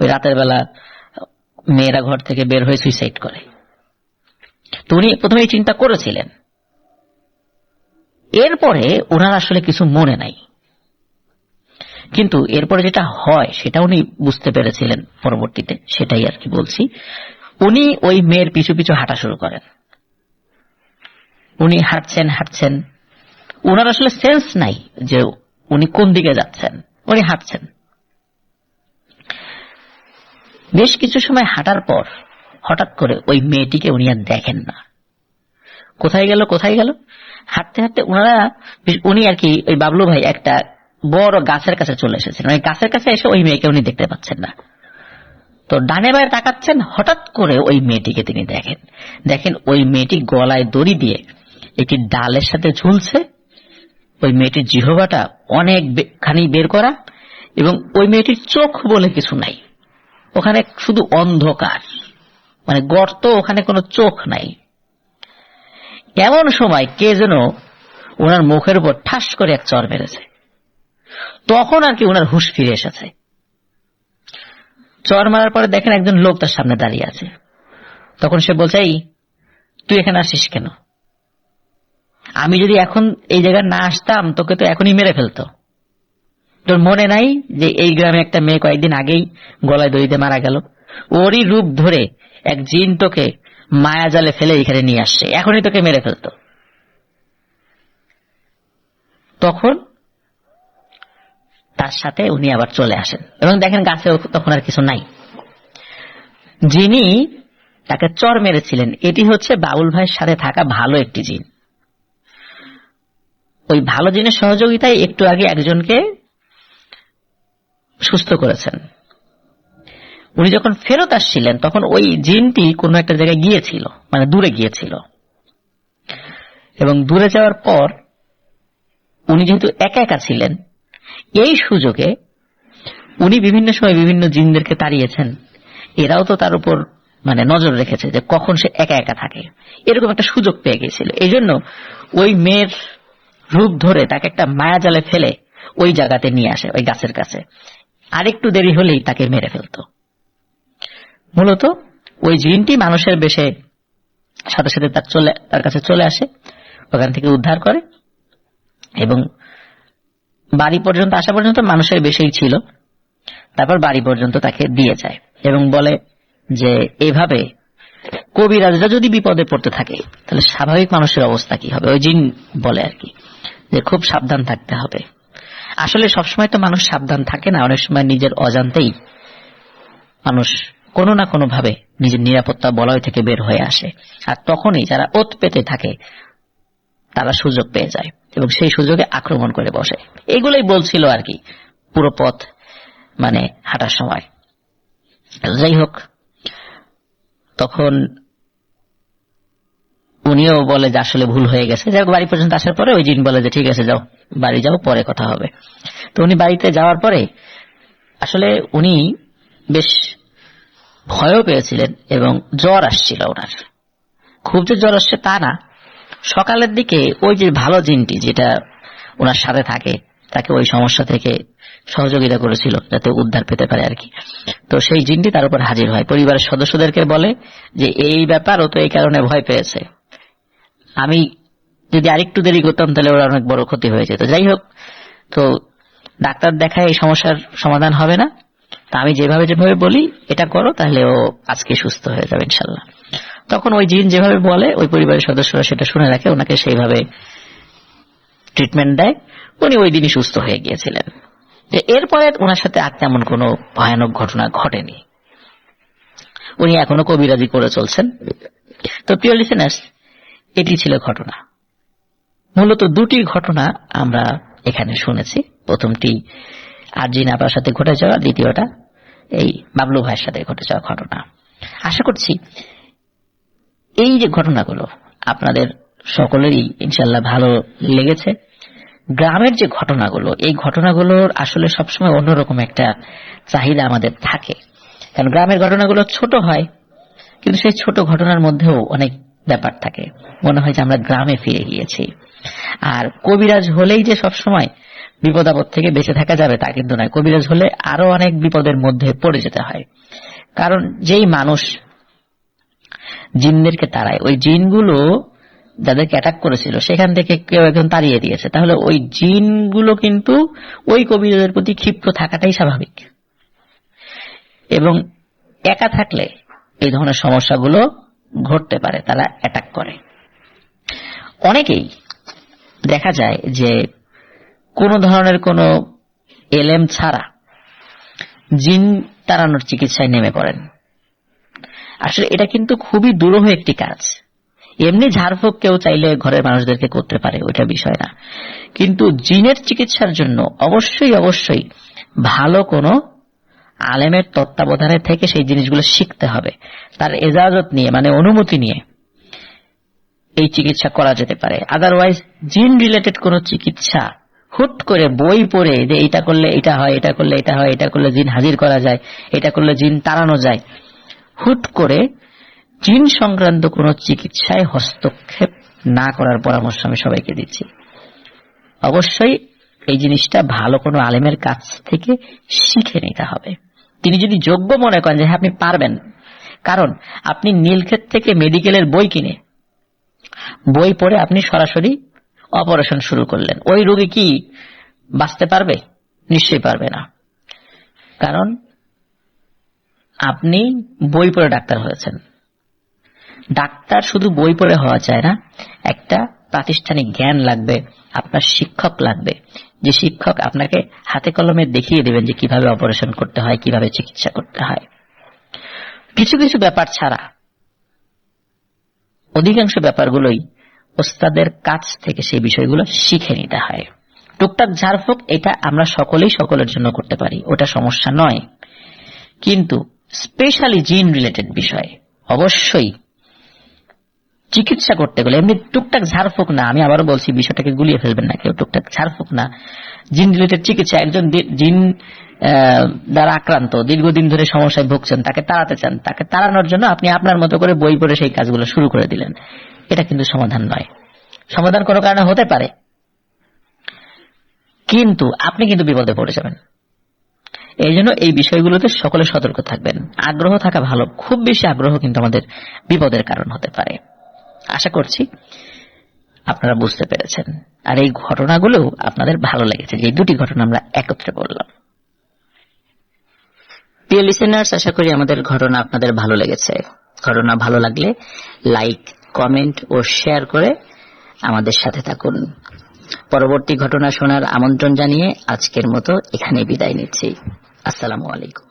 ওই রাতের বেলা মেয়েরা ঘর থেকে বের হয়ে সুইসাইড করে। তো উনি প্রথমে চিন্তা করেছিলেন, এরপরে ওনার আসলে কিছু মনে নাই, কিন্তু এরপরে যেটা হয় সেটা উনি বুঝতে পেরেছিলেন পরবর্তীতে, সেটাই আর কি বলছি। উনি ওই মেয়ের পিছু পিছু হাঁটা শুরু করেন। উনি হাঁটছেন, ওনার আসলে সেন্স নাই যে উনি কোন দিকে যাচ্ছেন, উনি হাঁটছেন। বেশ কিছু সময় হাঁটার পর হঠাৎ করে ওই মেয়েটিকে উনি আর দেখেন না। কোথায় গেল। হাঁটতে হাঁটতে উনি আর কি ওই বাবলু ভাই একটা বড় গাছের কাছে চলে এসেছেন। ওই গাছের কাছে এসে ওই মেয়েকে উনি দেখতে পাচ্ছেন না। তো ডানে বায়ে তাকাচ্ছেন, হঠাৎ করে ওই মেয়েটিকে তিনি দেখেন ওই মেয়েটি গলায় দড়ি দিয়ে একটি ডালের সাথে ঝুলছে। ওই মেয়েটির জিহ্বাটা অনেকখানি বের করা, এবং ওই মেয়েটির চোখ বলে কিছু নাই, ওখানে শুধু অন্ধকার, মানে গর্ত, ওখানে কোনো চোখ নাই। এমন সময় কে যেন ওনার মুখের উপর ঠাস করে এক চড় মেরেছে। তখন আর কি ওনার হুঁশ ফিরে এসেছে। চড় মারার পরে দেখেন একজন লোক তার সামনে দাঁড়িয়ে আছে। তখন সে বলছে, এই তুই এখানে আসিস কেন? আমি যদি এখন এই জায়গায় না আসতাম তোকে তো এখনই মেরে ফেলতো। তোর মনে নাই যে এই গ্রামে একটা মেয়ে কয়েকদিন আগেই গলায় দড়িতে মারা গেল? ওরই রূপ ধরে এক জিন তোকে মায়া জালে ফেলে এখানে নিয়ে আসছে, এখনই তোকে মেরে ফেলতো। তখন তার সাথে উনি আবার চলে আসেন এবং দেখেন গাছে তখন আর কিছু নাই। যিনি তাকে চর মেরেছিলেন এটি হচ্ছে বাবুল ভাইয়ের সাথে থাকা ভালো একটি জিন। ওই ভালো জিনের সহযোগিতায় একটু আগে একজনকে সুস্থ করেছেন। উনি যখন ফেরত আসছিলেন তখন ওই জিনটি কোনো একটা জায়গায় গিয়েছিল, মানে দূরে গিয়েছিল, এবং দূরে যাওয়ার পর উনি যেহেতু একা একা ছিলেন, এই সুযোগে উনি বিভিন্ন সময় বিভিন্ন জিনদেরকে তাড়িয়েছেন। এরাও তো তার উপর মানে নজর রেখেছে যে কখন সে একা একা থাকে, এরকম একটা সুযোগ পেয়ে গেছিল। এই জন্য ওই মেয়ের রূপ ধরে তাকে একটা মায়াজালে ফেলে ওই জায়গাতে নিয়ে আসে, ওই গাছের কাছে। আরেকটু দেরি হলেই তাকে মেরে ফেলত। মূলত ওই জিনটি মানুষের বেশে সাথে সাথে তার কাছে চলে আসে, ওখান থেকে উদ্ধার করে, এবং বাড়ি পর্যন্ত আসা পর্যন্ত মানুষের বেশেই ছিল। তারপর বাড়ি পর্যন্ত তাকে দিয়ে যায় এবং বলে যে এভাবে কবিরাজরা যদি বিপদে পড়তে থাকে তাহলে স্বাভাবিক মানুষের অবস্থা কি হবে। ওই জিন বলে আর কি যে খুব সাবধান থাকতে হবে। আসলে সবসময় তো মানুষ সাবধান থাকে না, অনেক সময় নিজের অজান্তেই মানুষ কোনো না কোনো ভাবে নিজের নিরাপত্তা বলয় থেকে বের হয়ে আসে, আর তখনই যারা ওত পেতে থাকে তারা সুযোগ পেয়ে যায় এবং সেই সুযোগে আক্রমণ করে বসে। এগুলোই বলছিল আর কি পুরো পথ মানে হাঁটার সময়। যাই হোক, তখন উনিও বলে যে আসলে ভুল হয়ে গেছে। যাই হোক, বাড়ি পর্যন্ত আসার পরে ওই জিন বলে যে ঠিক আছে যাও, বাড়ি যাও, পরে কথা হবে। তো উনি বাড়িতে যাওয়ার পরে আসলে উনি বেশ ভয়ও পেয়েছিলেন এবং জ্বর আসছিল ওনার। খুব যে জ্বর আসছে তা না, সকালের দিকে ওই যে ভালো জিনটি যেটা ওনার সাথে থাকে তাকে ওই সমস্যা থেকে সহযোগিতা করেছিল যাতে উদ্ধার পেতে পারে আর কি। তো সেই জিনটি তার উপর হাজির হয়, পরিবারের সদস্যদেরকে বলে যে এই ব্যাপার, ও তো এই কারণে ভয় পেয়েছে, আমি যদি আরেকটু দেরি করতাম তাহলে ওর অনেক বড় ক্ষতি হয়ে যেত। যাই হোক, তো ডাক্তার দেখায় এই সমস্যার সমাধান হবে না, তা আমি যেভাবে যেভাবে বলি এটা করো, তাহলে ও আজকে সুস্থ হয়ে যাবে ইনশাল্লাহ। তখন ওই জিন যেভাবে বলে ওই পরিবারের সদস্যরা সেটা শুনে রাখে, ওনাকে সেইভাবে ট্রিটমেন্ট দেয়। উনি ওই দিনই সুস্থ হয়ে গিয়েছিলেন। এরপরে ওনার সাথে আর তেমন কোনো ভয়ানক ঘটনা ঘটেনি। উনি এখনো কবিরাজি করে চলছেন। তো প্রিয় লিসেনার্স, এটি ছিল ঘটনা। মূলত দুটি ঘটনা আমরা এখানে শুনেছি। প্রথমটি আরজিন আপার সাথে ঘটে যাওয়া, দ্বিতীয়টা এই বাবলু ভাইয়ের সাথে ঘটে যাওয়া ঘটনা। আশা করছি এই যে ঘটনাগুলো আপনাদের সকলেরই ইনশাল্লাহ ভালো লেগেছে। গ্রামের যে ঘটনাগুলো, এই ঘটনাগুলোর আসলে সবসময় অন্যরকম একটা চাহিদা আমাদের থাকে, কারণ গ্রামের ঘটনাগুলো ছোট হয়, কিন্তু সেই ছোট ঘটনার মধ্যেও অনেক ব্যাপার থাকে। মনে হয় যে আমরা গ্রামে ফিরে গিয়েছি। আর কবিরাজ হলেই যে সবসময় বিপদ আপদ থেকে বেঁচে থাকা যাবে তা কিন্তু নয়। কবিরাজ হলে আরো অনেক বিপদের মধ্যে পড়ে যেতে হয়। কারণ যেই মানুষ জিনদেরকে তাড়ায়, ওই জিনগুলো যাদেরকে অ্যাটাক করেছিল সেখান থেকে কেউ একজন তাড়িয়ে দিয়েছে, তাহলে ওই জিনগুলো কিন্তু ওই কবিরাজের প্রতি ক্ষিপ্ত থাকাটাই স্বাভাবিক। এবং একা থাকলে এই ধরনের সমস্যাগুলো ঘটতে পারে, তারা অ্যাটাক করে। অনেকেই দেখা যায় যে কোন ধরনের কোনো এলেম ছাড়া জিন তাড়ানোর চিকিৎসায় নেমে পড়েন। আসলে এটা কিন্তু খুবই দুরূহ একটি কাজ। এমনি ঝাড়ফুঁক কেউ চাইলে ঘরের মানুষদেরকে করতে পারে, ওইটা বিষয় না, কিন্তু জিনের চিকিৎসার জন্য অবশ্যই অবশ্যই ভালো কোনো আলেমের তত্ত্বাবধানে থেকে সেই জিনিসগুলো শিখতে হবে। তার এজাজত নিয়ে, মানে অনুমতি নিয়ে এই চিকিৎসা করা যেতে পারে। আদারওয়াইজ জিন রিলেটেড কোন চিকিৎসা হুট করে বই পড়ে যে এটা করলে এটা হয়, এটা করলে এটা হয়, এটা করলে জিন হাজির করা যায়, এটা করলে জিন তাড়ানো যায়, হুট করে জিন সংক্রান্ত কোন চিকিৎসায় হস্তক্ষেপ না করার পরামর্শ আমি সবাইকে দিচ্ছি। অবশ্যই এই জিনিসটা ভালো কোনো আলেমের কাছ থেকে শিখে নিতে হবে। তিনি যদি যোগ্য মনে করেন যে হ্যাঁ আপনি পারবেন, কারণ আপনি নীলক্ষেত থেকে মেডিকেলের বই কিনে বই পড়ে আপনি সরাসরি অপারেশন শুরু করলেন, ওই রোগী কি বাঁচতে পারবে? নিশ্চয়ই পারবে না। কারণ আপনি বই পড়ে ডাক্তার হয়েছেন। ডাক্তার শুধু বই পড়ে হওয়া যায় না, একটা প্রাতিষ্ঠানিক জ্ঞান লাগবে, আপনার শিক্ষক লাগবে, যে শিক্ষক আপনাকে হাতে কলমে দেখিয়ে দেবেন যে কিভাবে অপারেশন করতে হয়, কিভাবে চিকিৎসা করতে হয়। কিছু কিছু ব্যাপার ছাড়া অধিকাংশ ব্যাপারগুলোই ওস্তাদের কাছ থেকে সেই বিষয়গুলো শিখে নিতে হয়। টুকটাক ঝাড়ফুঁক এটা আমরা সকলেই সকলের জন্য করতে পারি, ওটা সমস্যা নয়, কিন্তু স্পেশালি জিন রিলেটেড বিষয় অবশ্যই চিকিৎসা করতে গেলে এমনি টুকটাক ঝাড়ফুঁক না, আমি আবারও বলছি বিষয়টাকে গুলিয়ে ফেলবেন না কেউ, টুকটাক ঝাড়ফুঁক না, জিন রিলেটেড চিকিৎসা। একজন জিন দ্বারা আক্রান্ত, দীর্ঘদিন ধরে সমস্যায় ভুগছেন, তাকে তাড়াতে চান, তাকে তাড়ানোর জন্য আপনি আপনার মতো করে বই পড়ে সেই কাজগুলো শুরু করে দিলেন, এটা কিন্তু সমাধান নয়। সমাধান কোনো কারণে হতে পারে, কিন্তু আপনি কিন্তু বিপদে পড়ে যাবেন। এই জন্য এই বিষয়গুলোতে সকলে সতর্ক থাকবেন। আগ্রহ থাকা ভালো, খুব বেশি আগ্রহ কিন্তু আমাদের বিপদের কারণ হতে পারে। আশা করছি আপনারা বুঝতে পেরেছেন, আর এই ঘটনাগুলো আপনাদের ভালো লেগেছে, যে দুটি ঘটনা আমরা একত্রে বললাম। প্রিয় লিসেনার্স, আশা করি আমাদের ঘটনা আপনাদের ভালো লেগেছে। ঘটনা ভালো লাগলে লাইক, কমেন্ট ও শেয়ার করে আমাদের সাথে থাকুন। পরবর্তী ঘটনা শোনার আমন্ত্রণ জানিয়ে আজকের মতো এখানে বিদায় নিচ্ছি। আসসালামু আলাইকুম।